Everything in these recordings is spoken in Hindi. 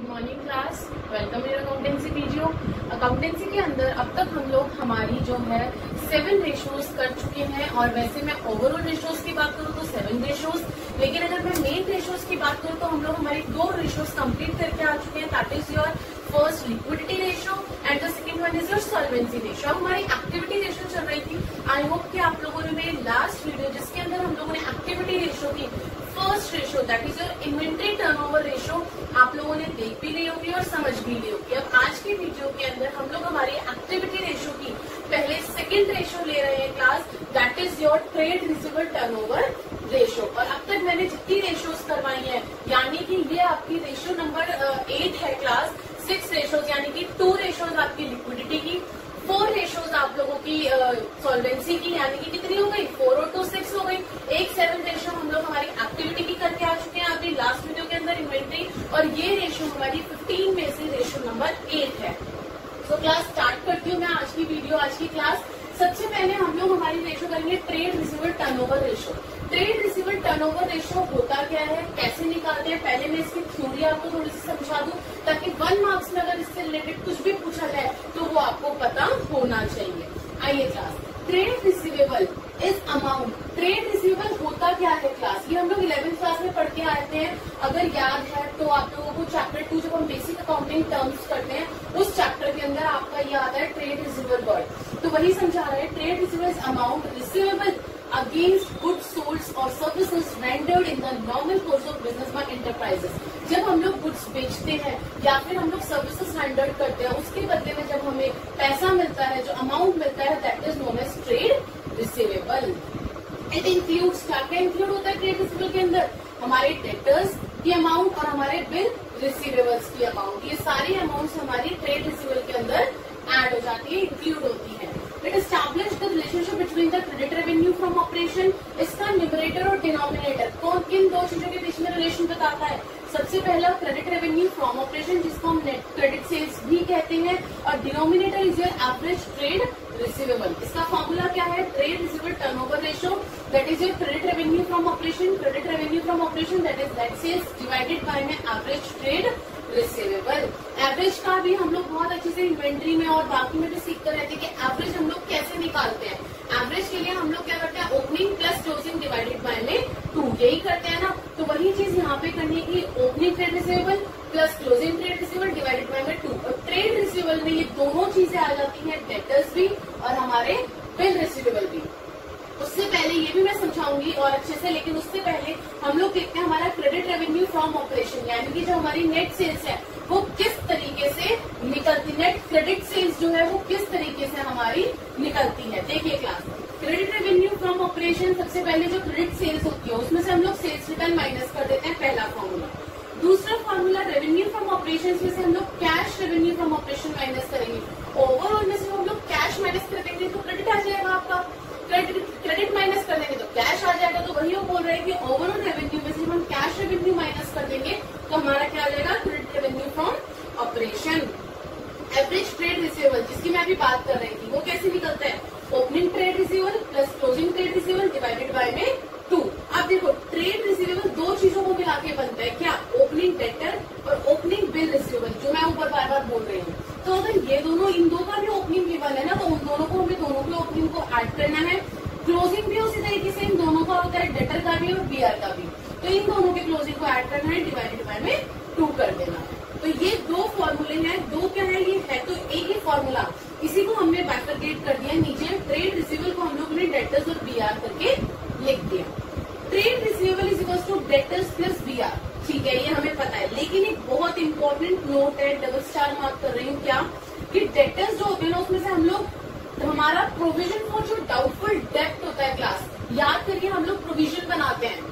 Good morning class, welcome in accountancy video. Accountancy के अंदर अब तक हम लोग हमारी जो है 7 रेशोज कर चुके हैं। और वैसे मैं ओवरऑल रेशोज की बात करूँ तो 7 रेशोज, लेकिन अगर मैं मेन रेशोज की बात करूँ तो हम लोग हमारी 2 रेशोज कंप्लीट करके आ चुके हैं। That is your first liquidity ratio and the second one is your solvency ratio. अब हमारी एक्टिविटी रेशो चल रही थी। आई होप कि आप लोगों ने मेरी लास्ट वीडियो जिसके अंदर हम लोगों ने एक्टिविटी रेशो की first ratio that is your inventory turnover ratio आप लोगों ने देख भी ली होगी और समझ भी ली होगी। अब आज की वीडियो के अंदर हम लोग हमारी एक्टिविटी रेशो की पहले सेकंड रेशो ले रहे हैं class, that is your trade receivable turnover ratio. और अब तक मैंने जितनी रेशोज करवाई है यानी कि ये आपकी रेशो नंबर 8 है क्लास। 6 रेशोज यानी कि 2 रेशोज आपकी लिक्विडिटी की, 4 रेशोज आप लोगों की सॉल्वेंसी की, यानी कि कितनी हो गई 4 और 2 6 हो गई। एक 7 रेशो हम लोग हमारी एक्टिविटी की करके आ चुके हैं अभी लास्ट वीडियो के अंदर इन्वेंट्री, और ये रेशो हमारी 15 में से रेशो नंबर 8 है। तो क्लास स्टार्ट करती हूँ मैं आज की वीडियो, आज की क्लास। सबसे पहले हम लोग हमारी रेशो करेंगे trade receivable turnover ratio. Trade receivable turnover ratio होता क्या है, कैसे निकालते हैं, पहले मैं इसकी थ्योरी आपको थोड़ी सी समझा दूं ताकि 1 मार्क्स में अगर इससे रिलेटेड कुछ भी पूछा जाए तो वो आपको पता होना चाहिए। आइए class, trade receivable is amount. Trade receivable होता क्या है क्लास, ये हम लोग 11th क्लास में पढ़ के आते हैं। अगर याद है तो आप लोगों को चैप्टर 2 जब हम बेसिक अकाउंटिंग टर्म्स करते हैं उस चैप्टर के अंदर आपका ये आता है ट्रेड रिसीवेबल वर्ड, तो वही समझा रहे हैं। Trade receivable amount receivable against goods sold और services rendered in the normal course of business by enterprises. जब हम लोग गुड्स बेचते हैं या फिर हम लोग सर्विसेज रेंडर्ड करते हैं, उसके बदले में जब हमें पैसा मिलता है, जो अमाउंट मिलता है, that is known as trade receivable. It includes, क्या क्या इंक्लूड होता है ट्रेड रिसीवेबल के अंदर, हमारे डेटर्स की अमाउंट और हमारे बिल रिसीवेबल्स की अमाउंट, ये सारी अमाउंट्स हमारी ट्रेड रिसीवेबल के अंदर ऐड हो जाती है, इंक्लूड होती है। It establish the relationship between the credit revenue from operation. इसका न्यूमरेटर और डिनोमिनेटर कौन किन 2 चीजों के बीच में रिलेशन बताता है। सबसे पहला क्रेडिट रेवेन्यू फ्रॉम ऑपरेशन जिसको हम नेट क्रेडिट सेल्स भी कहते हैं, और denominator is your average trade receivable. इसका फॉर्मूला क्या है, trade receivable turnover ratio that is your credit revenue from operation, credit revenue from operation that is net sales divided by में एवरेज ट्रेड रिसीवेबल। एवरेज का भी हम लोग बहुत अच्छे से इन्वेंट्री में और बाकी में भी सीखते रहते हैं कि एवरेज हम लोग कैसे निकालते हैं। एवरेज के लिए हम लोग क्या करते हैं, opening plus closing divided by में 2, यही करते हैं ना। तो वही चीज यहाँ पे करनी है कि opening trade receivable plus closing trade receivable divided by में 2। और ट्रेड रिसीवेबल में ये दोनों चीजें आ जाती हैं, डेटर्स भी और हमारे बिल रिसीवेबल भी। उससे पहले ये भी मैं समझाऊंगी और अच्छे से, लेकिन उससे पहले हम लोग देखते हैं हमारा क्रेडिट रेवेन्यू फ्रॉम ऑपरेशन, यानी कि जो हमारी नेट सेल्स है वो किस तरीके से निकलती, नेट क्रेडिट सेल्स जो है वो किस तरीके से हमारी निकलती है। देखिए class, credit revenue from operation, सबसे पहले जो क्रेडिट सेल्स होती है उसमें से हम लोग सेल्स रिटर्न माइनस कर देते हैं, पहला फॉर्मूला। दूसरा फॉर्मूला रेवेन्यू फ्रॉम ऑपरेशन में से हम लोग cash revenue from operation minus करेंगे। ओवरऑल में से हम लोग कैश माइनस कर देंगे तो क्रेडिट आ जाएगा आपका, क्रेडिट माइनस कर देंगे तो कैश आ जाएगा। तो वही वो बोल रहे हैं कि ओवरऑल रेवेन्यू में से हम कैश रेवेन्यू माइनस कर देंगे तो हमारा क्या आ जाएगा, credit revenue from operation. Average trade receivable जिसकी मैं अभी बात कर रही थी वो कैसे निकलता है, opening trade receivable plus closing trade receivable divided by में 2। अब देखो ट्रेड रिसीवेबल 2 चीजों को मिला के बनता है, क्या, ओपनिंग डेटर और ओपनिंग बिल रिसीवेबल, जो मैं ऊपर बार बार बोल रही हूँ। तो अगर ये दोनों, इन दो का भी ओपनिंग गिवन है ना, तो उन दोनों को हमें दोनों के ओपनिंग को ऐड करना है। क्लोजिंग भी उसी तरीके से इन दोनों का होता है, डेटर का भी और बीआर का भी, तो इन दोनों के क्लोजिंग को ऐड करना है, डिवाइडेड बाय में 2 कर देना। तो ये 2 फॉर्मूले हैं, 2 क्या है, ये है तो एक ही फॉर्मूला, इसी को हमने बैकग्रेड कर दिया नीचे। ट्रेड रिसीवेबल को हम लोग ने डेटर्स और बीआर करके लिख दिया। Trade receivable is equal to debtors plus BR, ठीक है, ये हमें पता है। लेकिन एक बहुत इंपॉर्टेंट नोट है, डबल स्टार मार्क कर रही हूँ, क्या कि डेटर्स जो होते हैं ना उसमें से हम लोग हमारा प्रोविजन फॉर जो डाउटफुल डेप्ट होता है क्लास, याद करिए हम लोग प्रोविजन बनाते हैं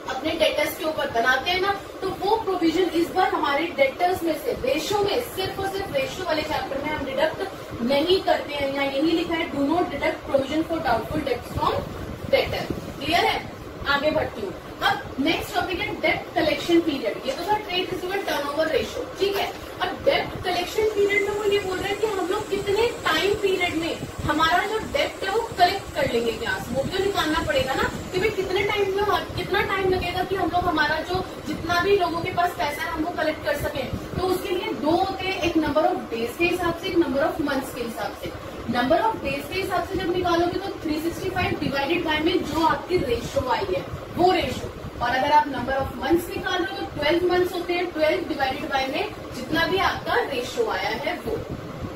अपने डेटर्स के ऊपर बनाते हैं ना, तो वो प्रोविजन इस बार हमारे डेटर्स में से रेशो में, सिर्फ और सिर्फ रेशो वाले चैप्टर में हम डिडक्ट नहीं करते हैं। यहाँ यही लिखा है, do not deduct provision for doubtful डेप्ट फ्रॉम डेटर। क्लियर है, आगे बढ़ती हूँ। अब नेक्स्ट टॉपिक है डेप्ट कलेक्शन पीरियड। ये तो था ट्रेड रिसीवेबल टर्नओवर रेशो, ठीक है। अब डेप्ट कलेक्शन पीरियड में वो ये बोल रहे हैं कि हम लोग कितने टाइम पीरियड में हमारा जो डेप्ट है वो कलेक्ट कर लेंगे क्लास, वो भी तो निकालना पड़ेगा ना कि भाई कितने टाइम में, कितना टाइम लगेगा कि हम लोग हमारा जो जितना भी लोगों के पास पैसा है हम वो कलेक्ट कर सके। हैं तो उसके लिए दो होते हैं, एक नंबर ऑफ डेज के हिसाब से, एक नंबर ऑफ मंथ्स के हिसाब से। नंबर ऑफ डेज के हिसाब से जब निकालोगे तो 365 डिवाइडेड बाय में जो आपकी रेशो आई है वो रेशो, और अगर आप नंबर ऑफ मंथ्स निकाल रहे हो तो 12 मंथ्स होते हैं, 12 डिवाइडेड बाय में जितना भी आपका रेशो आया है वो।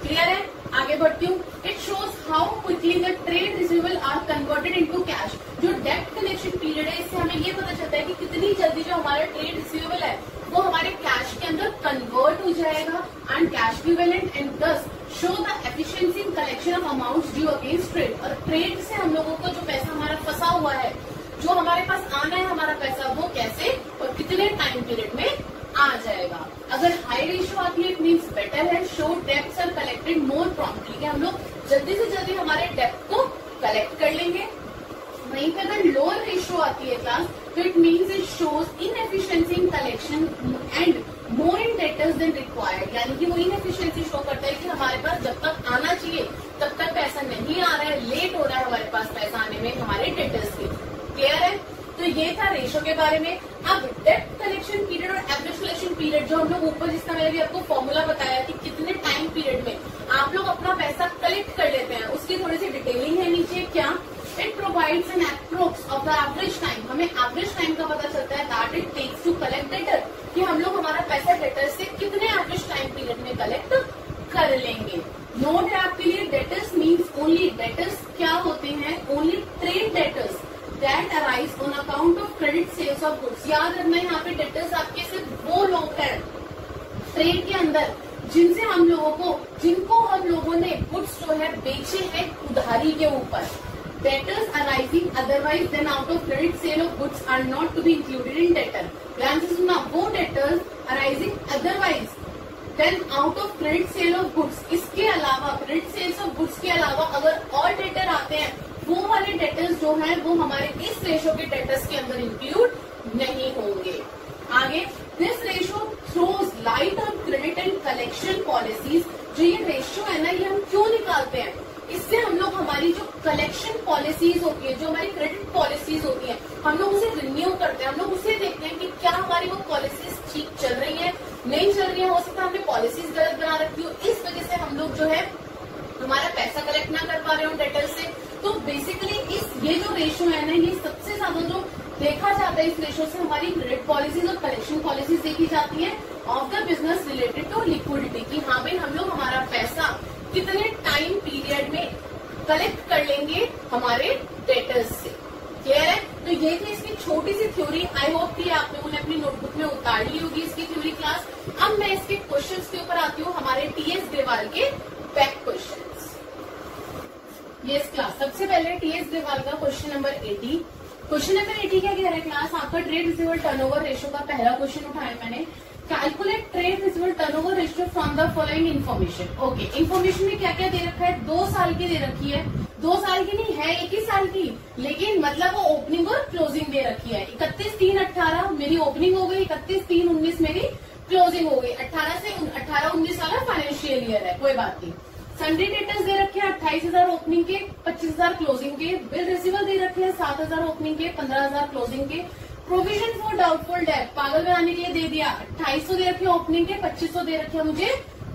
क्लियर है? आगे बढ़ती हूँ। It shows how quickly the trade receivable are converted into cash. जो डेट कलेक्शन पीरियड है इससे हमें ये पता चलता है कि कितनी जल्दी जो हमारा ट्रेड रिसीवेबल है वो हमारे कैश के अंदर कन्वर्ट हो जाएगा एंड कैश इक्विवेलेंट एंड दस show the efficiency in collection of amounts due against trade. और ट्रेड से हम लोगों को जो पैसा हमारा फंसा हुआ है, जो हमारे पास आना है हमारा पैसा, वो कैसे और कितने टाइम पीरियड में आ जाएगा। अगर हाई रेशियो आती है इट मीन्स बेटर है, show debts are collected more promptly, हम लोग जल्दी से जल्दी हमारे डेब्ट को कलेक्ट कर लेंगे। वहीं पे अगर लोअर रेशियो आती है क्लास तो it means it shows inefficiency in collection and more in debtors than required, यानी कि वो इनएफिशिएंसी शो करता है कि हमारे पास जब तक आना चाहिए तब तक पैसा नहीं आ रहा है, लेट हो रहा है हमारे पास पैसा आने में हमारे डेटर्स के। क्लियर है? तो ये था रेशो के बारे में। अब डेब्ट कलेक्शन पीरियड और एवरेज कलेक्शन पीरियड जो हम लोग ऊपर, जिसका मैंने भी आपको फॉर्मूला बताया कि कितने टाइम पीरियड में आप लोग अपना पैसा कलेक्ट कर लेते हैं, उसकी थोड़ी सी डिटेलिंग है नीचे। क्या? It provides an approx of the average time, हमें एवरेज टाइम का पता चलता है that it takes to collect debtor, कि हम लोग हमारा पैसा डेटर से कितने एवरेज टाइम पीरियड में कलेक्ट कर लेंगे। नोट है आपके लिए, डेटर्स मीन्स ओनली, डेटर्स क्या होते हैं? Only trade debtors that arise on account of credit sales of goods. याद रखना यहाँ पे डेटर्स आपके सिर्फ वो लोग हैं ट्रेड के अंदर जिनसे हम लोगों को, जिनको हम लोगों ने गुड्स जो है बेचे हैं उधारी के ऊपर। Debtors arising otherwise than out of credit sale of goods are not to be included in debtor. ध्यान से सुनना, वो debtors arising otherwise than out of credit sale of goods, इसके अलावा क्रेडिट सेल्स ऑफ गुड्स के अलावा अगर और डेटर आते हैं वो वाले डेटर्स जो हैं वो हमारे इस रेशो के डेटर्स के अंदर इंक्लूड नहीं होंगे। आगे, this ratio throws light on credit and collection policies. जो ये रेशो है ना, ये हम क्यों निकालते हैं? इससे हम लोग हमारी जो कलेक्शन पॉलिसीज होती है, जो हमारी क्रेडिट पॉलिसीज होती है, हम लोग उसे रिन्यू करते हैं, हम लोग उसे देखते हैं कि क्या हमारी वो पॉलिसीज ठीक चल रही है, नहीं चल रही है, हो सकता है हमने पॉलिसीज गलत बना रखी हो, इस वजह से हम लोग जो है हमारा पैसा कलेक्ट ना कर पा रहे हो डेटर से। तो बेसिकली ये जो रेशो है ना, ये सबसे ज्यादा जो देखा जाता है इस रेशो से हमारी क्रेडिट पॉलिसीज और कलेक्शन पॉलिसीज देखी जाती है of the business related to liquidity, कि हाँ भाई हम लोग हमारा पैसा कितने टाइम पीरियड में कलेक्ट कर लेंगे हमारे डेटर्स से। क्लियर है? तो ये थी इसकी छोटी सी थ्योरी। आई होप कि आप लोगों ने अपनी नोटबुक में उतार ली होगी इसकी थ्योरी क्लास। अब मैं इसके क्वेश्चंस के ऊपर आती हूँ, हमारे टीएस ग्रेवाल के बैक क्वेश्चंस। यस क्लास, सबसे पहले टीएस ग्रेवाल का क्वेश्चन नंबर 80। क्वेश्चन नंबर 80 क्या कह रहा है क्लास? आपका ट्रेड रिसीवेबल टर्नओवर रेशियो का पहला क्वेश्चन उठाया मैंने। Calculate trade receivable turnover ratio from the following information. Okay, information में क्या क्या दे रखा है? 2 साल की दे रखी है, 2 साल की नहीं है, 1 ही साल की, लेकिन मतलब वो ओपनिंग और क्लोजिंग दे रखी है। 31/3/18 मेरी ओपनिंग हो गई, 31/3/19 मेरी क्लोजिंग हो गई। 18 से 18-19 वाला फाइनेंशियल ईयर है, कोई बात नहीं। सन्डे डेटर्स दे रखे हैं 28,000 ओपनिंग के, 25,000 क्लोजिंग के। बिल रिसीवल दे रखे हैं 7,000 ओपनिंग के, 15,000 क्लोजिंग के। प्रोविजन फॉर डाउटफुल डेट पागल बनाने के लिए दे दिया, 2800 दे रखे ओपनिंग के, 2500 दे रखे मुझे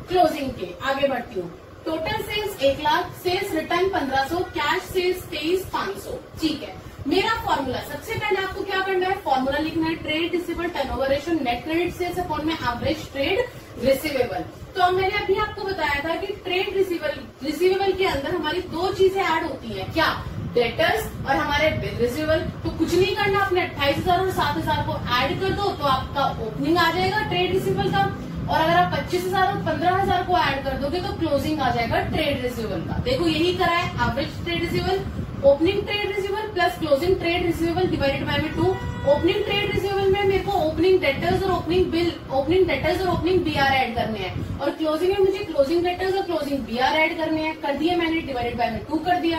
क्लोजिंग के। आगे बढ़ती हूँ। Total sales 1 lakh, sales return 1500, cash sales 23,500। ठीक है, मेरा फॉर्मूला सबसे पहले आपको क्या करना है? फॉर्मूला लिखना है trade receivable turnover ratio net credit sales upon में एवरेज ट्रेड रिसीवेबल। तो मैंने अभी आपको बताया था कि ट्रेड रिसीवेबल के अंदर हमारी 2 चीजें ऐड होती हैं। क्या? डेटर्स और हमारे बिल रिसीवेबल। तो कुछ नहीं करना, अपने 28,000 और 7,000 को ऐड कर दो तो आपका ओपनिंग आ जाएगा ट्रेड रिसीवेबल का, और अगर आप 25,000 और 15,000 को ऐड कर दोगे तो क्लोजिंग आ जाएगा ट्रेड रिसीवेबल का। देखो यही करा है, average trade receivable, opening trade receivable plus closing trade receivable divided by 2। Opening trade receivable में मेरे को ओपनिंग डेटर्स और ओपनिंग बिल, ओपनिंग डेटर्स और ओपनिंग बीआर ऐड करने हैं, और क्लोजिंग में मुझे क्लोजिंग डेटर्स और क्लोजिंग बीआर ऐड करने हैं। कर दिए मैंने, डिवाइडेड बाय 2 कर दिया।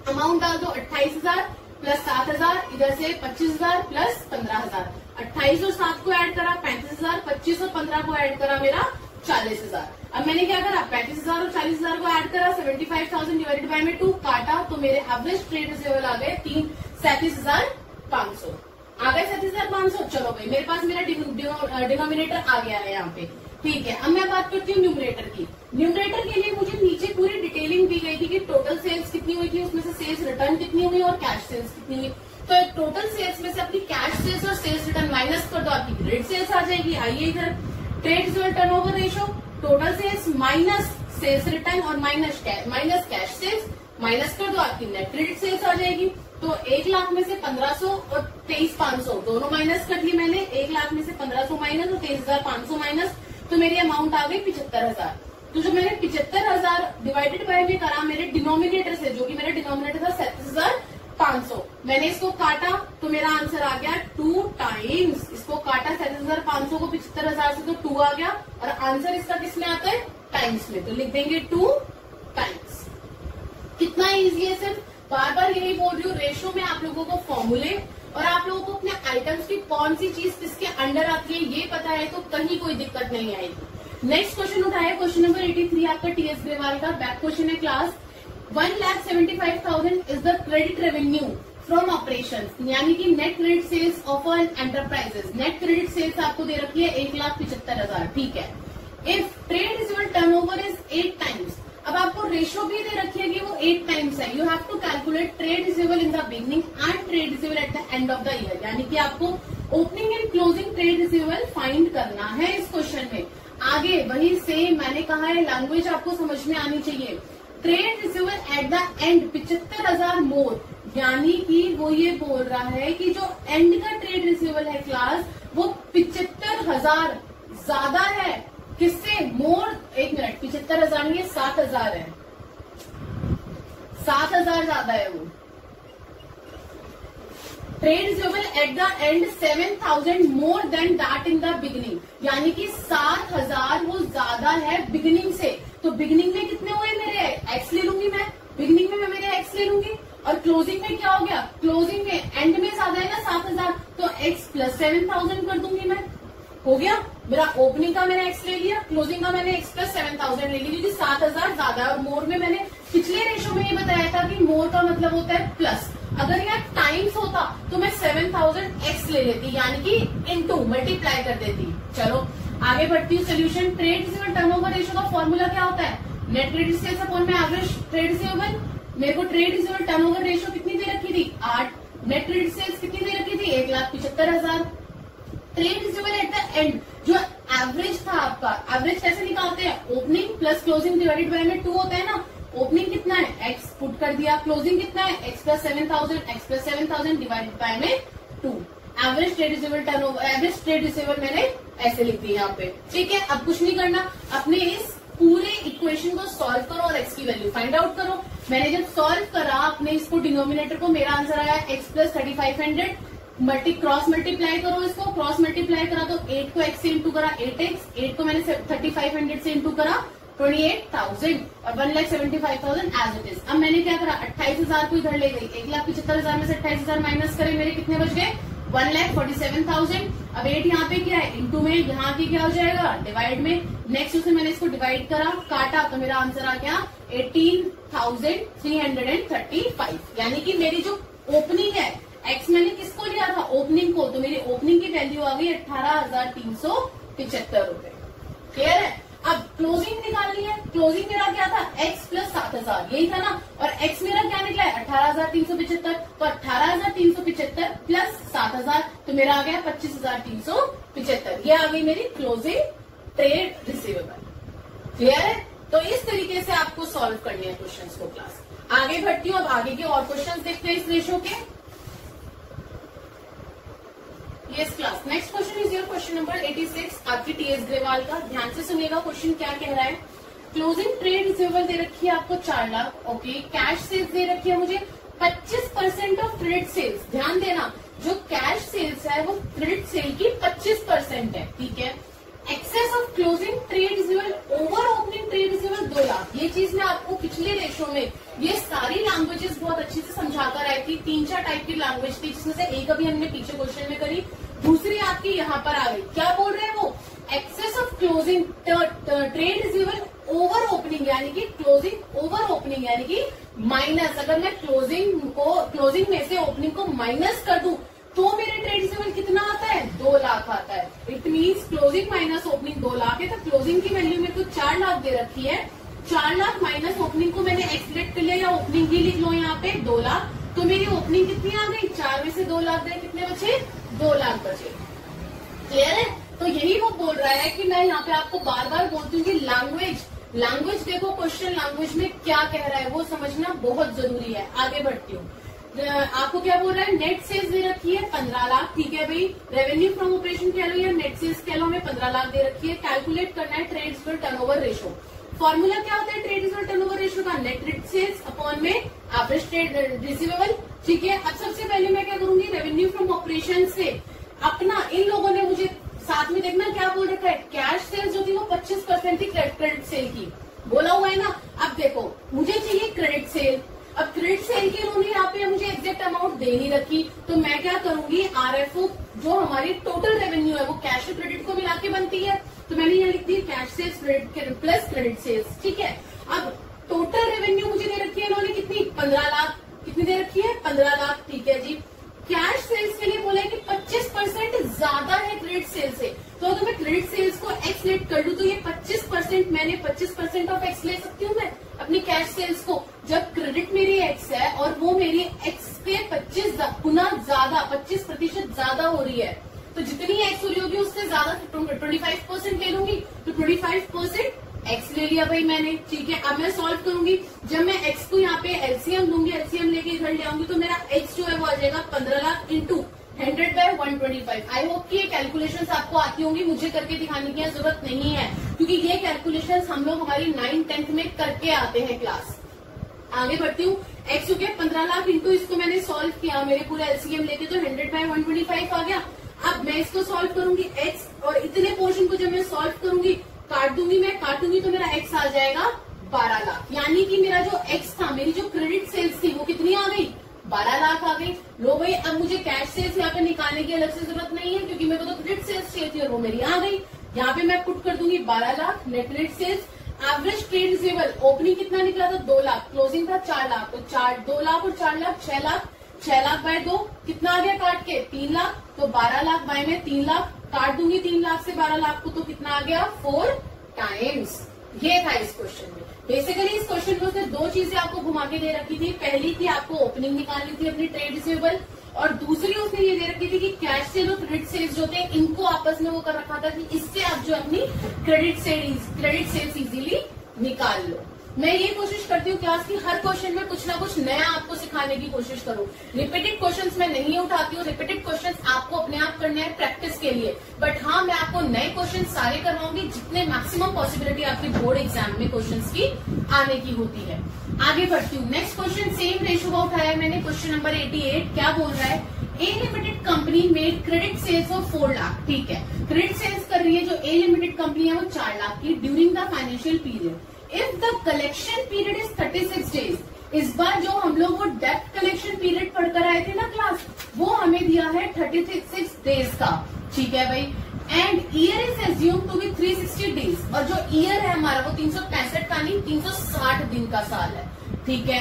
अमाउंट डाल दो 28,000 प्लस 7,000, इधर से 25,000 प्लस 15,000। 28 और 7 को ऐड करा 35,000, 25 और 15 को ऐड करा मेरा 40,000। अब मैंने क्या करा? 35,000 और 40,000 को ऐड करा, 75,000 डिवाइडेड बाय 2 काटा, तो मेरे एवरेज ट्रेड रिसीवेबल आ गए 37,500। आ गए 37,500। चलो भाई मेरे पास मेरा डिनोमिनेटर आ गया है यहाँ पे, ठीक है। अब मैं बात करती हूँ न्यूमरेटर की। न्यूमरेटर के लिए मुझे नीचे पूरी डिटेलिंग दी गई थी कि टोटल सेल्स कितनी हुई थी, उसमें से सेल्स रिटर्न कितनी हुई और कैश सेल्स कितनी हुई। तो टोटल सेल्स में से अपनी कैश सेल्स और सेल्स रिटर्न माइनस कर दो, आपकी क्रेडिट सेल्स आ जाएगी। आइए इधर, trade receivable turnover ratio, total sales minus sales return और माइनस कैश सेल्स, माइनस कर दो, आपकी नेट क्रेडिट सेल्स आ जाएगी। तो 1 लाख में से 1500 और 23,500 दोनों माइनस कर दी मैंने। 1 लाख में से 1500 माइनस और 23,500 माइनस, तो मेरी अमाउंट आ गई 75,000। तो जो मैंने 75,000 डिवाइडेड बाय में करा मेरे डिनोमिनेटर से, जो कि मेरा डिनोमिनेटर था 37,500, मैंने इसको काटा तो मेरा आंसर आ गया 2 टाइम्स। इसको काटा 37,500 को 75,000 से, तो 2 आ गया और आंसर इसका किस में आता है, टाइम्स में। तो लिख देंगे 2 टाइम्स। कितना इजी है सर, बार बार यही बोल रही हूँ, रेशो में आप लोगों को फॉर्मूले और आप लोगों को अपने आइटम्स की कौन सी चीज किसके अंडर आती है ये पता है तो कहीं कोई दिक्कत नहीं आएगी। नेक्स्ट क्वेश्चन उठाया, क्वेश्चन नंबर 83 आपका टीएस ग्रेवाल का बैक क्वेश्चन है class. 1,75,000 is the credit revenue from operation, यानी कि net credit sales of N enterprises. Net credit sales आपको दे रखी है 1,75,000, ठीक है। If trade receivable turnover is 8 times, अब आपको रेशो भी दे रखी है कि वो 8 टाइम्स है। You have to calculate trade receivable in the beginning and trade receivable at the end of the year, यानी कि आपको opening and closing trade receivable find करना है इस क्वेश्चन में। आगे वही सेम मैंने कहा है, लैंग्वेज आपको समझ में आनी चाहिए। Trade receivable at the and 75,000 मोर, यानी कि वो ये बोल रहा है कि जो एंड का ट्रेड रिसीवेबल है क्लास वो 75,000 ज्यादा है। किससे? मोर, 1 मिनट, 75,000 नहीं, 7,000 है, 7,000 ज्यादा है वो। Trade receivable at the and 7,000 more than that in the beginning, यानी कि 7,000 वो ज्यादा है बिगिनिंग से। तो बिगिनिंग में कितने हुए मेरे, एक्स ले लूंगी मैं, बिगिनिंग में मैं मेरे एक्स ले लूंगी। और क्लोजिंग में क्या हो गया, क्लोजिंग में एंड में ज्यादा है ना 7,000, तो एक्स प्लस 7,000 कर दूंगी मैं, हो गया। मेरा ओपनिंग का मैंने एक्स ले लिया, क्लोजिंग का मैंने एक्स प्लस 7,000 ले लिया, क्योंकि 7,000 ज्यादा है। और मोर में मैंने पिछले रेशो में ये बताया था कि मोर का मतलब होता है प्लस। अगर यहाँ टाइम्स होता तो मैं 7,000 एक्स ले लेती, यानी कि इनटू मल्टीप्लाई कर देती। चलो आगे बढ़ती हूँ solution. Trade receivable turnover ratio का फॉर्मूला क्या होता है, नेट क्रेडिट सेल्स अपॉन में एवरेज ट्रेड रिसीवेबल। मेरे को ट्रेड रिसीवेबल टर्नओवर रेशो कितनी दे रखी थी, 8। नेट क्रेडिट सेल्स कितनी दे रखी थी, 1,75,000। Trade receivable at the and, जो एवरेज था आपका, एवरेज कैसे निकालते हैं, opening plus closing divided by में 2 होता है ना। ओपनिंग कितना है, एक्स पुट कर दिया, क्लोजिंग कितना है, एक्स प्लस 7,000 डिवाइडेड बाय में 2। Average trade receivable turnover, average trade receivable मैंने ऐसे लिख दी यहाँ पे, ठीक है। अब कुछ नहीं करना, अपने इस पूरे इक्वेशन को सॉल्व करो और एक्स की वैल्यू फाइंड आउट करो। मैंने जब सॉल्व करा अपने इसको डिनोमिनेटर को, मेरा आंसर आया एक्स प्लस 3,500। क्रॉस मल्टीप्लाई करो इसको, क्रॉस मल्टीप्लाई करा तो 8 को x से इंटू करा 8x, 8 को मैंने 3,500 से इंटू करा 28,000 और 1,75,000 एज इट इज। अब मैंने क्या करा, 28,000 को इधर ले गई, 1,75,000 में से 28,000 माइनस करे, मेरे कितने बच गए, 1,47,000। अब 8 यहाँ पे क्या है, इंटू में, यहाँ की क्या हो जाएगा, डिवाइड में। नेक्स्ट उसे मैंने इसको डिवाइड करा, काटा, तो मेरा आंसर आ गया 18,335, यानी कि मेरी जो ओपनिंग है, एक्स मैंने किसको लिया था, ओपनिंग को, तो मेरी ओपनिंग की वैल्यू आ गई 18,375 रुपए। क्लियर है। अब क्लोजिंग निकालनी है, क्लोजिंग मेरा क्या था, एक्स प्लस 7,000, यही था ना। और एक्स मेरा क्या निकला है, 18,375, तो 18,375 प्लस 7,000, तो मेरा आ गया 25,375। ये आ गई मेरी क्लोजिंग ट्रेड रिसीवेबल। क्लियर है। तो इस तरीके से आपको सॉल्व करनी है क्वेश्चंस को क्लास। आगे बढ़ती हूँ, अब आगे के और क्वेश्चंस देखते हैं इस रेशो के। Yes class, next question is your question number 86 आपकी टीएस ग्रेवाल का। ध्यान से सुनिएगा, क्वेश्चन क्या कह रहा है। क्लोजिंग ट्रेड रिसीवेबल दे रखी है आपको 4 लाख, ओके। कैश सेल्स दे रखी है मुझे 25% ऑफ क्रेडिट सेल्स। ध्यान देना, जो कैश सेल्स है वो क्रेडिट सेल की 25% है, ठीक है। Excess of closing trade receivable over opening trade receivable 2 lakh. ये चीज मैं आपको पिछले रेशो में ये सारी लैंग्वेजेस बहुत अच्छे से समझाकर आई थी। 3-4 टाइप की लैंग्वेज थी, जिसमें से एक अभी हमने पीछे क्वेश्चन में करी, दूसरी आपकी यहाँ पर आ गई। क्या बोल रहे हैं वो, excess of closing trade receivable over opening, यानी कि क्लोजिंग ओवर ओपनिंग, यानी कि माइनस। अगर मैं क्लोजिंग में से ओपनिंग को माइनस कर दूं तो मेरे ट्रेड रिसीवेबल कितना आता है, 2 लाख आता है। It means closing minus opening 2 lakh है, तो क्लोजिंग की वैल्यू मेरे को 4 लाख दे रखी है। 4 लाख माइनस ओपनिंग को मैंने एक्सलेक्ट कर लिया, या ओपनिंग ही लिख लो यहाँ पे 2 लाख। तो मेरी ओपनिंग कितनी आ गई, 4 में से 2 लाख गए, कितने बचे, 2 लाख बचे। क्लियर है। तो यही वो बोल रहा है कि मैं यहाँ पे आपको बार बार बोलती हूँ कि लैंग्वेज देखो, क्वेश्चन लैंग्वेज में क्या कह रहा है वो समझना बहुत जरूरी है। आगे बढ़ती हूँ। आपको क्या बोल रहा है, नेट सेल्स दे रखी है 15 लाख, ठीक है भाई। रेवेन्यू फ्रॉम ऑपरेशन कह लो या नेट सेल्स कह लो, हमें 15 लाख दे रखी है। कैलकुलेट करना है trade receivable turnover ratio. Formula क्या होता है ट्रेड रिसीवेबल टर्नओवर रेशो का, नेट ट्रेड सेल्स अपॉन में एवरेज ट्रेड रिसीवेबल, ठीक है। अब सबसे पहले मैं क्या करूंगी, रेवेन्यू फ्रॉम ऑपरेशन से अपना, इन लोगों ने मुझे साथ में देखना क्या बोल रखा है, कैश सेल्स जो थी वो 25% थी क्रेडिट सेल की, बोला हुआ है ना। अब देखो मुझे चाहिए क्रेडिट सेल, अब क्रेडिट सेल की उन्होंने यहाँ पे मुझे एग्जैक्ट अमाउंट दे नहीं रखी, तो मैं क्या करूंगी, आरएफओ जो हमारी टोटल रेवेन्यू है वो कैश और क्रेडिट को मिला के बनती है, तो मैंने यहाँ लिख दी cash sales plus credit sales, ठीक है। अब टोटल रेवेन्यू मुझे दे रखी है इन्होंने कितनी, 15 लाख, कितनी दे रखी है, 15 लाख, ठीक है जी। कैश सेल्स के लिए बोला है कि 25% ज्यादा है क्रेडिट सेल्स से, तो अगर मैं क्रेडिट सेल्स को एक्स लेट कर लूं तो ये 25%, मैंने 25% ऑफ एक्स ले सकती हूँ मैं अपनी कैश सेल्स को, जब क्रेडिट मेरी एक्स है और वो मेरी एक्स पे 25 गुना ज्यादा, 25% ज्यादा हो रही है, तो जितनी एक्स हो रही होगी उससे ज्यादा 25% ले लूंगी, तो 25% एक्स ले लिया भाई मैंने, ठीक है। अब मैं सॉल्व करूंगी, जब मैं एक्स को यहाँ पे एलसीएम लूंगी, एलसीएम लेके इधर ले आऊंगी, तो मेरा एक्स जो है वो आ जाएगा 15 लाख इंटू 100/125। आई होप कि ये कैलकुलेशंस आपको आती होंगी, मुझे करके दिखाने की जरूरत नहीं है, क्योंकि ये कैलकुलेशंस हम लोग हमारी 9th-10th में करके आते हैं क्लास। आगे बढ़ती हूँ। एक्स हो गया 15 लाख इंटू, इसको मैंने सॉल्व किया, मेरे पूरा एलसीएम लेके तो 100/125 आ गया। अब मैं इसको सॉल्व करूंगी एक्स, और इतने पोर्शन को जब मैं सॉल्व करूंगी, काट दूंगी, मैं काटूंगी तो मेरा एक्स आ जाएगा 12 लाख, यानी कि मेरा जो एक्स था, मेरी जो क्रेडिट सेल्स थी वो कितनी आ गई, 12 लाख आ गई। लो भाई, अब मुझे कैश सेल्स यहाँ पे निकालने की अलग से जरूरत नहीं है, क्योंकि मेरे को तो क्रेडिट सेल्स चाहिए थी और वो मेरी आ गई। यहाँ पे मैं पुट कर दूंगी 12 lakh net credit sales. Average trade receivable opening कितना निकला था, 2 लाख, क्लोजिंग था 4 लाख, तो 2 लाख और 4 लाख 6 लाख, 6 लाख बाय 2 कितना आ गया काट के, 3 लाख, तो 12 लाख बाय में 3 लाख, काट दूंगी 3 लाख से 12 लाख को, तो कितना आ गया 4 टाइम्स। ये था इस क्वेश्चन में। बेसिकली इस क्वेश्चन में उसने 2 चीजें आपको घुमा के दे रखी थी, पहली थी आपको ओपनिंग निकालनी थी अपनी ट्रेड रिसीवेबल, और दूसरी उसने ये दे रखी थी कि कैश सेल और क्रेडिट सेल्स जो थे इनको आपस में वो कर रखा था कि इससे आप जो अपनी क्रेडिट सेल्स इजीली निकाल लो। मैं ये कोशिश करती हूँ क्लास की हर क्वेश्चन में कुछ ना कुछ नया आपको सिखाने की कोशिश करूँ। रिपीटेड क्वेश्चंस मैं नहीं उठाती हूँ, रिपीटेड क्वेश्चंस आपको अपने आप करने हैं प्रैक्टिस के लिए, बट हाँ मैं आपको नए क्वेश्चन सारे करवाऊंगी जितने मैक्सिमम पॉसिबिलिटी आपकी बोर्ड एग्जाम में क्वेश्चंस की आने की होती है। आगे बढ़ती हूँ। नेक्स्ट क्वेश्चन सेम रेशो का उठाया मैंने, क्वेश्चन नंबर 88। क्या बोल रहा है, ए लिमिटेड कंपनी में क्रेडिट सेल्स ऑफ 4 लाख, ठीक है। क्रेडिट सेल्स कर रही है जो ए लिमिटेड कंपनी है वो 4 लाख की during the financial period. If the collection period is 36 days, इस बार जो हम लोग वो डेप्ट कलेक्शन पीरियड पढ़कर आए थे ना क्लास, वो हमें दिया है 36 डेज का, ठीक है भाई। And year is assume to be 360 days, और जो ईयर है हमारा वो 365 का नहीं 360 दिन का साल है, ठीक है।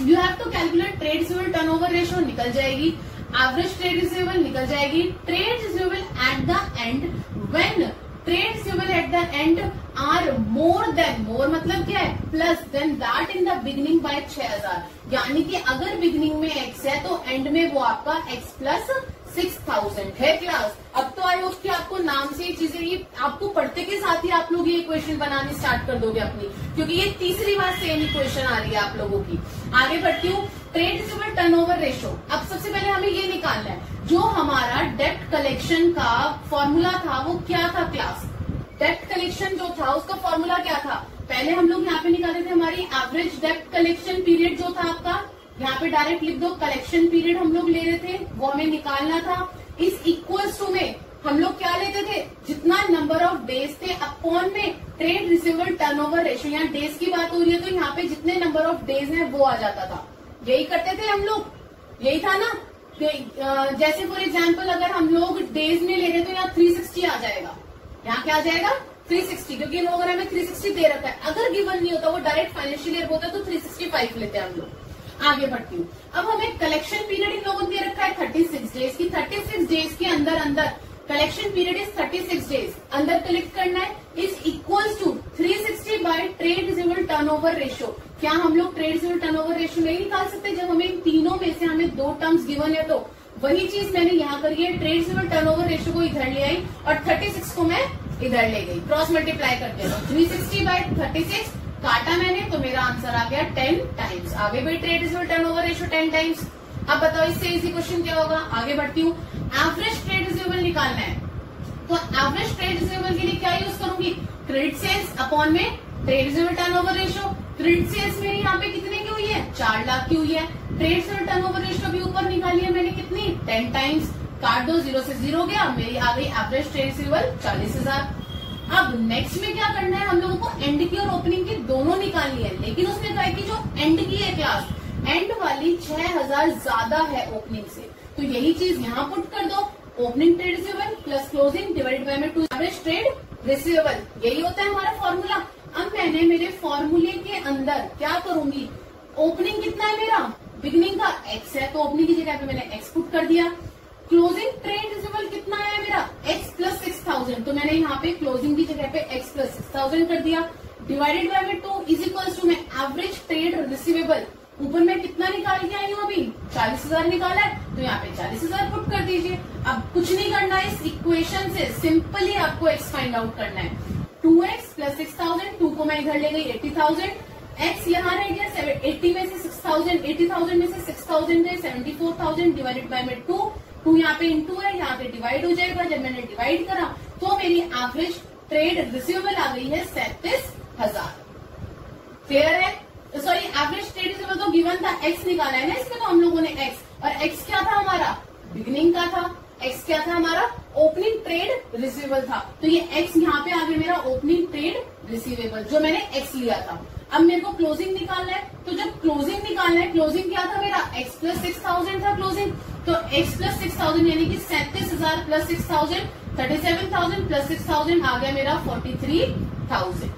You have to calculate trade receivable turnover ratio, निकल जाएगी। एवरेज ट्रेड रिसीवेबल निकल जाएगी। Trade receivable at the end, when trade receivable at the end are more than, more मतलब क्या है, plus than that in the beginning by 6000, यानी कि अगर बिगिनिंग में x है तो एंड में वो आपका x प्लस 6000 है क्लास। अब तो आई होप कि आपको नाम से ये चीजें, ये आपको पढ़ते के साथ ही आप लोग ये इक्वेशन बनानी स्टार्ट कर दोगे अपनी, क्योंकि ये तीसरी बार सेम इक्वेशन आ रही है आप लोगों की। आगे बढ़ती हूँ। ट्रेड रिसीवेबल टर्नओवर रेशो, अब सबसे पहले हमें ये निकालना है, जो हमारा डेप्ट कलेक्शन का फॉर्मूला था वो क्या था क्लास। डेप्ट कलेक्शन जो था उसका फॉर्मूला क्या था, पहले हम लोग यहाँ पे निकाले थे हमारी एवरेज डेप्ट कलेक्शन पीरियड जो था आपका, यहाँ पे डायरेक्ट लिख दो कलेक्शन पीरियड हम लोग ले रहे थे, वो हमें निकालना था। इस इक्वल्स टू में हम लोग क्या लेते थे, जितना नंबर ऑफ डेज थे अपॉन में ट्रेड रिसीवेबल टर्नओवर रेशियो, यहाँ डेज की बात हो रही है तो यहाँ पे जितने नंबर ऑफ डेज हैं वो आ जाता था, यही करते थे हम लोग, यही था ना। जैसे फॉर एग्जाम्पल अगर हम लोग डेज में ले रहे तो यहाँ 360 आ जाएगा, यहाँ क्या आ जाएगा 360, क्योंकि इन लोगों ने हमें 360 दे रखा है। अगर गिवन नहीं होता, वो डायरेक्ट फाइनेंशियल ईयर होता तो 365 लेते हैं हम लोग। आगे बढ़ती हूँ। अब हमें कलेक्शन पीरियड इन लोगों ने दे रखा है 36 डेज की। 36 डेज के अंदर अंदर कलेक्शन पीरियड इज 36 डेज, अंदर कलेक्ट करना है is equals to 360 by trade receivable turnover ratio. क्या हम लोग ट्रेड रिसीवेबल टर्नओवर रेशियो नहीं निकाल सकते? जब हमें इन तीनों में से हमें 2 टर्म्स गिवन है तो वही चीज मैंने यहाँ करी है, ट्रेड रिसीवेबल टर्नओवर रेशियो को इधर ले आई और 36 को मैं इधर ले गई, क्रॉस मल्टीप्लाई करते हैं। 360 बाय 36 काटा मैंने तो मेरा आंसर आ गया 10 टाइम्स। आगे भी trade receivable turnover ratio 10 times. अब बताओ इससे इजी क्वेश्चन क्या होगा? आगे बढ़ती हूँ। एवरेज ट्रेड रिसीवेबल निकालना है तो एवरेज ट्रेड रिसीवेबल के लिए क्या यूज करूंगी? क्रेडिट सेल्स अपॉन में trade receivable turnover ratio. Credit sales मेरी यहाँ पे कितने की हुई है? 4 लाख की हुई है। ट्रेड रिसीवेबल टर्नओवर रेशियो भी ऊपर निकाली है मैंने कितनी? 10 टाइम्स। काट दो, 0 से 0 गया, मेरी आ गई एवरेज ट्रेड रिसीवेबल 40,000। अब नेक्स्ट में क्या करना है? हम लोगों को एंड की और ओपनिंग की दोनों निकालनी है, लेकिन उसने कहा कि जो एंड की है क्लास, एंड वाली 6,000 ज्यादा है ओपनिंग से, तो यही चीज यहाँ पुट कर दो। Opening trade receivable plus closing divide by में 2 एवरेज ट्रेड रिसीवेबल, यही होता है हमारा फॉर्मूला। अब मैंने मेरे फॉर्मूले के अंदर क्या करूंगी? ओपनिंग कितना है मेरा? बिगिनिंग का x है तो ओपनिंग की जगह पे मैंने x पुट कर दिया। क्लोजिंग ट्रेड रिसीवेबल कितना है मेरा? x प्लस 6,000, तो मैंने यहाँ पे क्लोजिंग की जगह पे x प्लस 6,000 कर दिया। डिवाइडेड बाय में 2 इज इक्वल्स टू में एवरेज ट्रेड रिसीवेबल, ऊपर मैं कितना निकाल के आई हूँ अभी? 40,000 निकाला है तो यहाँ पे 40,000 पुट कर दीजिए। अब कुछ नहीं करना है, इस इक्वेशन से सिंपली आपको x फाइंड आउट करना है। 2x प्लस 6,000, 2 को मैं इधर ले गई 80,000, x यहाँ रह गया 80 में से 6,000, 80,000 में से 6,000 गए 74,000 डिवाइडेड बाय में 2 यहाँ पे इंटू है, यहाँ पे डिवाइड हो जाएगा। जब मैंने डिवाइड करा तो मेरी एवरेज ट्रेड रिसीवेबल आ गई है 37,000। क्लियर है? सॉरी, एवरेज ट्रेड रिसीवेबल तो गिवन था, x निकाला है ना इसमें, तो हम लोगों ने x, और x क्या था हमारा? बिगिनिंग का था। x क्या था हमारा? ओपनिंग ट्रेड रिसीवेबल था, तो ये x यहाँ पे आ गया मेरा ओपनिंग ट्रेड रिसीवेबल, जो मैंने x लिया था। अब मेरे को क्लोजिंग निकालना है, तो जब क्लोजिंग निकालना है, क्लोजिंग क्या था मेरा? x प्लस 6,000 था क्लोजिंग, तो x प्लस 6,000 यानी कि 37,000 प्लस 6,000, 37,000 प्लस 6,000 आ गया मेरा 43,000।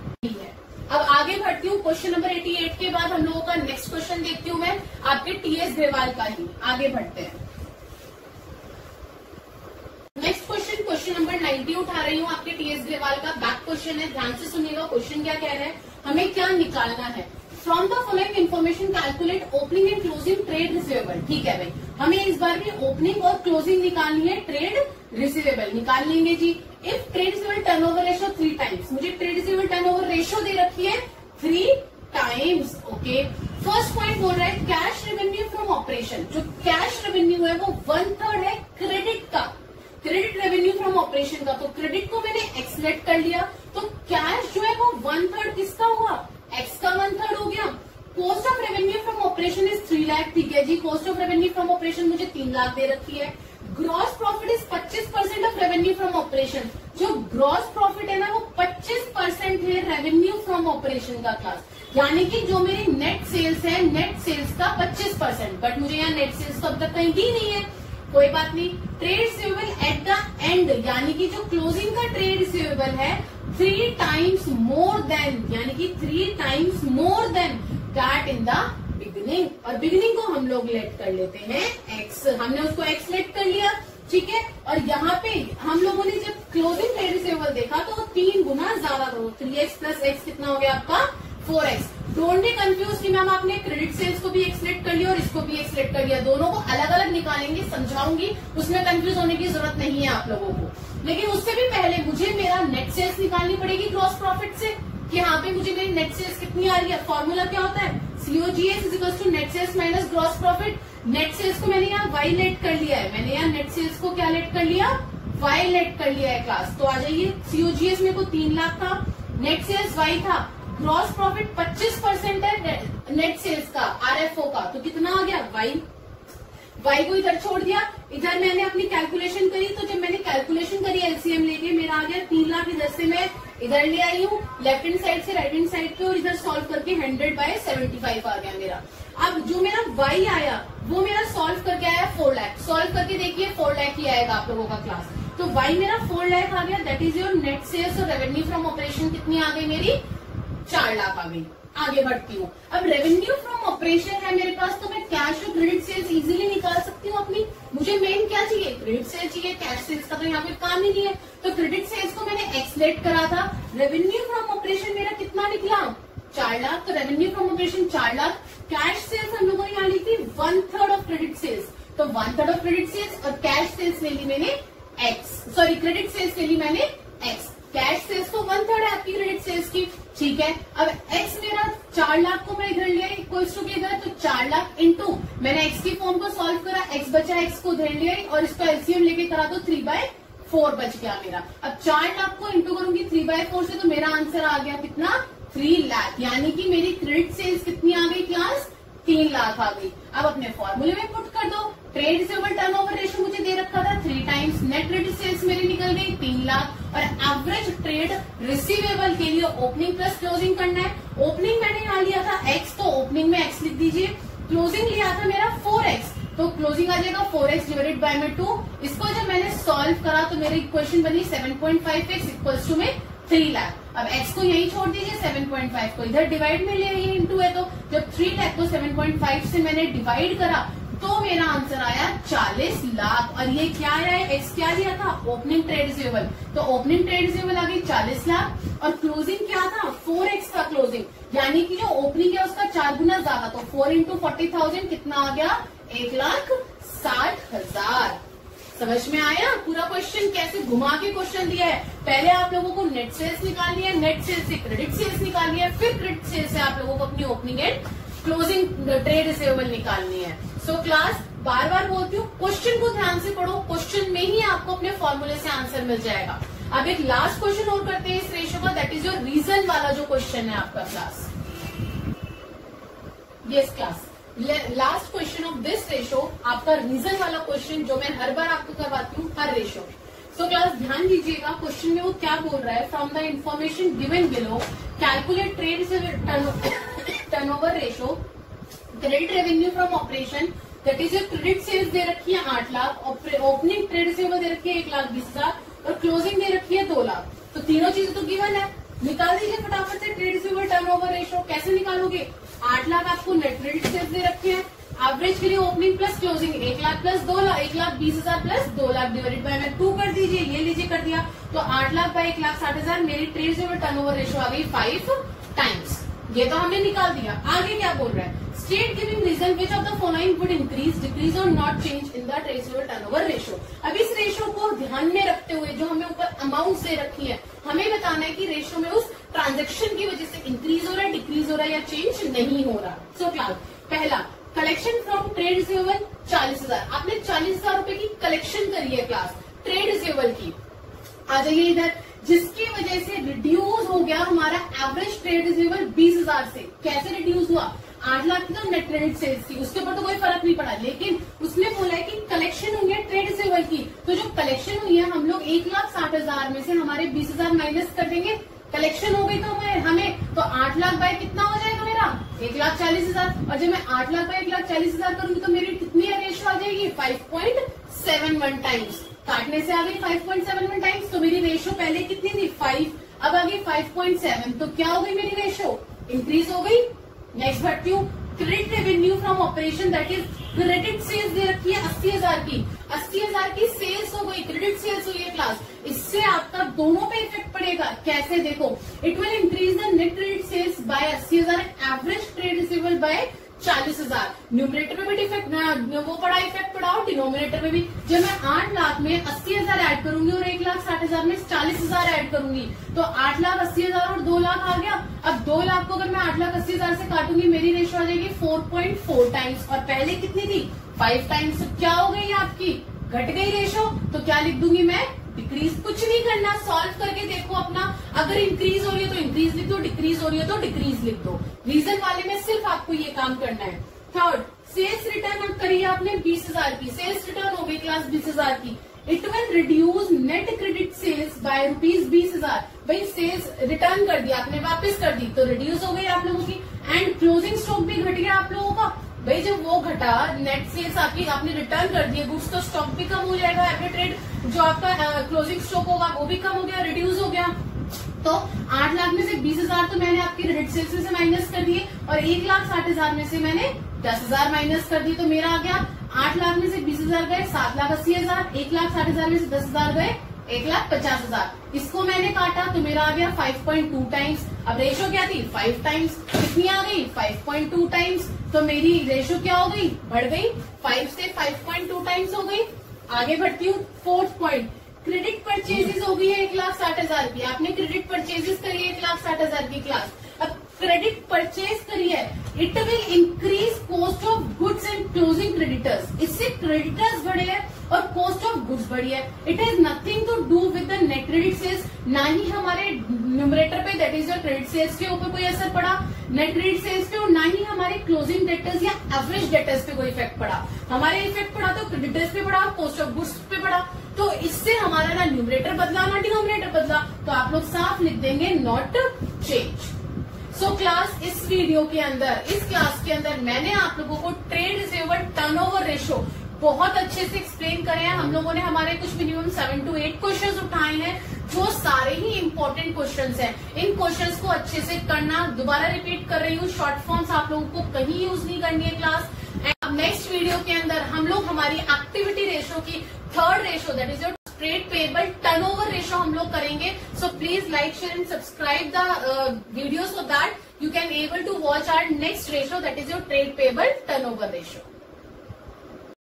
अब आगे बढ़ती हूँ। क्वेश्चन नंबर 88 के बाद हम लोगों का नेक्स्ट क्वेश्चन देखती हूँ मैं आपके टीएस ग्रेवाल का ही। आगे बढ़ते हैं। नेक्स्ट क्वेश्चन, क्वेश्चन नंबर 90 उठा रही हूँ आपके टीएस ग्रेवाल का। बैक क्वेश्चन है, ध्यान से सुनिएगा क्वेश्चन क्या कह रहा है, हमें क्या निकालना है। From the following information calculate opening and closing trade receivable. ठीक है भाई, हमें इस बार भी ओपनिंग और क्लोजिंग निकालनी है, ट्रेड रिसीवेबल निकाल लेंगे जी। If trade receivable turnover ratio 3 times, मुझे ट्रेड रिसीवेबल टर्नओवर रेशियो दे रखी है 3 टाइम्स। ओके, फर्स्ट पॉइंट बोल रहा है कैश रेवेन्यू फ्रॉम ऑपरेशन। जो कैश रेवेन्यू है वो 1/3 है क्रेडिट का, क्रेडिट रेवेन्यू फ्रॉम ऑपरेशन का। तो क्रेडिट को मैंने एक्सलेट कर लिया, तो कैश जो है वो 1/3 किसका हुआ? x का 1/3 हो गया। Cost of revenue from operation is 3 lakh. ठीक है जी, cost of revenue from operation मुझे 3 लाख दे रखी है। Gross profit is 25% of revenue from operation. जो ग्रॉस प्रॉफिट है ना वो 25% है रेवेन्यू फ्रॉम ऑपरेशन का क्लास, यानी कि जो मेरी नेट सेल्स है, नेट सेल्स का 25%। बट मुझे यहाँ नेट सेल्स तो अब तक कहीं दी नहीं है, कोई बात नहीं। Trade receivable at the and, यानी कि जो क्लोजिंग का ट्रेड रिसीवेबल है 3 टाइम्स मोर देन, यानी कि 3 times more than that in the beginning. और बिगिनिंग को हम लोग लेट कर लेते हैं x, हमने उसको x लेट कर लिया। ठीक है, और यहाँ पे हम लोगों ने जब क्लोजिंग ट्रेड रिसीवेबल देखा तो वो 3 गुना ज्यादा था। 3x प्लस x कितना हो गया आपका? 4x। डोंट बी कंफ्यूज कि मैम आपने क्रेडिट सेल्स को भी एक्सलेट कर लिया और इसको भी एक्सलेट कर लिया, दोनों को अलग अलग निकालेंगे, समझाऊंगी, उसमें कंफ्यूज होने की जरूरत नहीं है आप लोगों को। लेकिन उससे भी पहले मुझे मेरा नेट सेल्स निकालनी पड़ेगी ग्रॉस प्रॉफिट से, कि यहाँ पे मुझे मेरी नेट सेल्स कितनी आ रही है। फॉर्मूला क्या होता है? COGS is equal to net sales minus gross profit. Net sales को मैंने यहाँ y लेट कर लिया है, मैंने यहाँ नेट सेल्स को क्या लेट कर लिया? y लेट कर लिया है क्लास। तो आ जाइए, COGS मेरे को 3 लाख था, नेट सेल्स y था, ग्रॉस प्रॉफिट 25% है नेट सेल्स का, RFO का, तो कितना आ गया? y को इधर छोड़ दिया, इधर मैंने अपनी कैलकुलेशन करी, तो जब मैंने कैलकुलेशन करी एलसीएम लेके मेरा आ गया 3 लाख। इधर से मैं इधर ले आई हूँ लेफ्ट हैंड साइड से राइट हैंड साइड पे, और इधर सॉल्व करके 100/75 आ गया मेरा। अब जो मेरा y आया वो मेरा सॉल्व करके आया 4 लाख। सॉल्व करके देखिए 4 लाख ही आएगा आप लोगों का क्लास। तो y मेरा 4 लाख आ गया, that is your net sales. और रेवेन्यू फ्रॉम ऑपरेशन कितनी आ गई मेरी? 4 लाख आ गई। आगे बढ़ती हूँ। अब रेवेन्यू फ्रॉम ऑपरेशन है मेरे पास, तो मैं कैश और क्रेडिट सेल्स इजीली निकाल सकती हूँ अपनी। मुझे मेन क्या चाहिए, क्रेडिट सेल्स चाहिए, कैश सेल्स का तो यहाँ पे काम ही नहीं है। तो क्रेडिट सेल्स को मैंने एक्सलेट करा था। रेवेन्यू फ्रॉम ऑपरेशन मेरा कितना निकला, 4 लाख। तो revenue from operation 4 lakh. Cash sales हम लोगों ने यहाँ ली थी 1/3 ऑफ क्रेडिट सेल्स, तो 1/3 ऑफ क्रेडिट सेल्स और कैश सेल्स ले ली मैंने एक्स, सॉरी क्रेडिट सेल्स ले ली मैंने एक्स। कैश सेल्स तो 1/3 है आपकी क्रेडिट सेल्स की, ठीक है। अब एक्स मेरा 4 लाख को मैं इधर लिया इक्वल्स टू के इधर, तो 4 लाख इंटू मैंने एक्स की फॉर्म को सॉल्व करा, एक्स बचा, एक्स को इधर लिया और इसका एलसीएम लेके करा तो 3/4 बच गया मेरा। अब 4 लाख को इंटू करूंगी 3/4 से, तो मेरा आंसर आ गया कितना, 3 लाख। यानी कि मेरी क्रेडिट सेल्स कितनी आ गई क्लास, 3 लाख आ गई। अब अपने फॉर्मूले में पुट कर दो। ट्रेड रिसीवेबल टर्नओवर रेशियो मुझे दे रखा था 3 टाइम्स, नेट क्रेडिट सेल्स मेरी निकल गई 3 लाख, और एवरेज ट्रेड रिसीवेबल के लिए ओपनिंग प्लस क्लोजिंग करना है। ओपनिंग मैंने यहाँ लिया था x, तो ओपनिंग में x लिख दीजिए। क्लोजिंग लिया था मेरा 4x, तो क्लोजिंग आ जाएगा 4x डिवाइडेड बाय में 2। इसको जब मैंने सॉल्व करा तो मेरी इक्वेशन बनी 7.5x इक्वल्स टू में 3 लाख। अब x को यही छोड़ दीजिए, 7.5 को इधर डिवाइड में ले, ये इंटू है, तो जब 3 लाख को 7.5 से मैंने डिवाइड करा तो मेरा आंसर आया 40 लाख। और ये क्या है, x क्या दिया था, ओपनिंग ट्रेड रिसीवेबल, तो ओपनिंग ट्रेड रिसीवेबल आ गई 40 लाख, और क्लोजिंग क्या था, 4x था क्लोजिंग, यानी कि जो ओपनिंग है उसका 4 गुना ज्यादा, तो 4 इंटू 40,000 कितना आ गया, 1,60,000। समझ में आया पूरा क्वेश्चन, कैसे घुमा के क्वेश्चन दिया है। पहले आप लोगों को नेट सेल्स निकालनी है, नेट सेल्स से क्रेडिट सेल्स निकालनी है, फिर क्रेडिट सेल्स से आप लोगों को अपनी opening and closing trade receivable निकालनी है। सो क्लास बार बार बोलती हूँ, क्वेश्चन को ध्यान से पढ़ो, क्वेश्चन में ही आपको अपने फॉर्मूले से आंसर मिल जाएगा। अब एक लास्ट क्वेश्चन और करते हैं इस रेशियो का, दैट इज योर रीजन वाला जो क्वेश्चन है आपका class. Yes class, last question of this ratio, आपका रीजन वाला क्वेश्चन जो मैं हर बार आपको करवाती हूँ हर रेशियो में। सो क्लास ध्यान दीजिएगा, क्वेश्चन में वो क्या बोल रहा है, from the information given below calculate trade turnover ratio, credit revenue from operation, that is credit sales दे रखी है 8 लाख, ओपनिंग ट्रेड रिसीवेबल दे रखी है 1,20,000 और क्लोजिंग दे रखी है 2 लाख। तो तीनों चीजें तो गिवन है, निकाल दीजिए फटाफट से ट्रेड रिसीवेबल टर्नओवर रेशियो। कैसे निकालोगे, 8 लाख आपको नेट क्रेडिट सेल्स दे रखे हैं, एवरेज के लिए opening plus closing 1 lakh plus 2 lakh, 1,20,000 plus 2 lakh divided by में 2 कर दीजिए, ये लीजिए कर दिया, तो 8 लाख बाय 1,60,000 मेरी ट्रेड रिसीवेबल टर्नओवर रेशियो आ गई 5 टाइम्स। ये तो हमने निकाल दिया। आगे क्या बोल रहा है, state giving reason which of the following would increase decrease or not change in the trade receivable turnover ratio. अब इस रेशियो को ध्यान में रखते हुए जो हमें ऊपर अमाउंट दे रखी है, हमें बताना है कि रेशियो में उस ट्रांजेक्शन की वजह से इंक्रीज हो रहा है, डिक्रीज हो रहा है या चेंज नहीं हो रहा। सो क्लास पहला, कलेक्शन फ्रॉम ट्रेड रिसीवेबल 40,000, आपने 40,000 रुपए की कलेक्शन करी है क्लास ट्रेड रिसीवेबल की। आ जाइए इधर, जिसकी वजह से रिड्यूस हो गया हमारा एवरेज ट्रेड रिसीवेबल 20,000 से। कैसे रिड्यूस हुआ, 8 लाख की तो नेट क्रेडिट सेल्स थी, उसके ऊपर तो कोई फर्क नहीं पड़ा, लेकिन उसने बोला है कि कलेक्शन हुई है ट्रेड रिसीवेबल की, तो जो कलेक्शन हुई है हम लोग 1,60,000 में से हमारे 20,000 माइनस कर देंगे, कलेक्शन हो गई तो हमें तो 8 लाख बाय कितना हो जाएगा मेरा, 1,40,000, और जब मैं 8 लाख बाय 1,40,000 करूंगी तो मेरी कितनी रेशियो आ जाएगी, 5.71 टाइम्स। काटने से आ गई 5.71 टाइम्स, तो मेरी रेशियो पहले कितनी थी 5, अब आ गई 5.7, तो क्या हो गई मेरी रेशियो, इंक्रीज हो गई। नेक्स्ट बढ़ती हूँ, credit revenue from operation, that is credit sales दे रखी है 80,000 की, 80,000 की सेल्स हो गई, क्रेडिट सेल्स हुई है क्लास, इससे आपका दोनों पे इफेक्ट पड़ेगा। कैसे देखो, it will increase the net credit sales by 80,000, average trade receivable by 40,000। Numerator में भी इफेक्ट वो पड़ा, इफेक्ट पड़ा और डिनोमिनेटर में भी। जब मैं 8 लाख में 80,000 ऐड करूंगी और 1,60,000 में 40,000 ऐड करूंगी, तो 8,80,000 और 2 लाख आ गया। अब 2 लाख को अगर मैं 8,80,000 से काटूंगी, मेरी रेशियो आ जाएगी 4.4 टाइम्स, और पहले कितनी थी 5 टाइम्स। क्या हो गई आपकी, घट गई रेशियो, तो क्या लिख दूंगी मैं, डिक्रीज। कुछ नहीं करना, सॉल्व करके देखो अपना, अगर इंक्रीज हो रही है तो इंक्रीज लिख दो, डिक्रीज हो रही है तो डिक्रीज लिख दो। रीजन वाले में सिर्फ आपको ये काम करना है। थर्ड, सेल्स रिटर्न करिए आपने 20,000 की, सेल्स रिटर्न हो गई क्लास 20,000 की, it will reduce net credit sales by ₹20,000। भाई सेल्स रिटर्न कर दिया आपने, वापस कर दी, तो रिड्यूस हो गई आप लोगों की। एंड क्लोजिंग स्टॉक भी घट गया आप लोगों का। भाई जब वो घटा, नेट सेल्स आपकी आपने रिटर्न कर दिए गुड्स, तो स्टॉक भी कम हो जाएगा, एवरी ट्रेड जो आपका क्लोजिंग स्टॉक होगा वो भी कम हो गया, रिड्यूस हो गया। तो 8 लाख में से 20,000 तो मैंने आपके क्रेडिट सेल्स में से माइनस कर दिए और 1,60,000 में से मैंने 10,000 माइनस कर दिए। तो मेरा आ गया 8 लाख में से 20,000 गए 7,80,000, 1,60,000 में से 10,000 गए 1,50,000। इसको मैंने काटा तो मेरा आ गया 5.2 टाइम्स। अब रेशो क्या थी 5 टाइम्स, कितनी आ गई 5.2 टाइम्स। तो मेरी रेशो क्या हो गई, बढ़ गई, 5 से 5.2 टाइम्स हो गई। आगे बढ़ती हूँ, 4th पॉइंट, क्रेडिट परचेजेस हो गई है 1,60,000 की। आपने क्रेडिट परचेजेस करी है 1,60,000 की क्लास। अब क्रेडिट परचेज करी है, it will increase cost of goods and closing creditors. इससे क्रेडिटर्स बढ़े हैं और कॉस्ट ऑफ गुड्स बढ़ी है। It has nothing to do with the net credit sales. ना ही हमारे न्यूमरेटर पे that is your credit sales के ऊपर कोई असर पड़ा नेट क्रेडिट सेल्स पे, और ना ही हमारे क्लोजिंग डेटर्स या एवरेज डेटर्स पे कोई इफेक्ट पड़ा। हमारे इफेक्ट पड़ा तो क्रेडिटर्स पे पड़ा, कॉस्ट ऑफ गुड्स पे पड़ा। तो इससे हमारा ना न्यूमरेटर बदला ना डिनोमिनेटर बदला। तो आप लोग साफ लिख देंगे नॉट चेंज। सो क्लास, इस वीडियो के अंदर, इस क्लास के अंदर मैंने आप लोगों को ट्रेड रिसीवेबल टर्नओवर रेशो बहुत अच्छे से एक्सप्लेन करे हैं। हम लोगों ने हमारे कुछ मिनिमम 7 to 8 क्वेश्चंस उठाए हैं, जो सारे ही इंपॉर्टेंट क्वेश्चंस हैं। इन क्वेश्चंस को अच्छे से करना, दोबारा रिपीट कर रही हूँ, शॉर्ट फॉर्म्स आप लोगों को कहीं यूज नहीं करनी है क्लास। एंड नेक्स्ट वीडियो के अंदर हम लोग हमारी एक्टिविटी रेशो की 3rd ratio that is your trade payable turnover ratio हम लोग करेंगे। So please like, share and subscribe the video so that you can able to watch our next ratio that is your trade payable turnover ratio.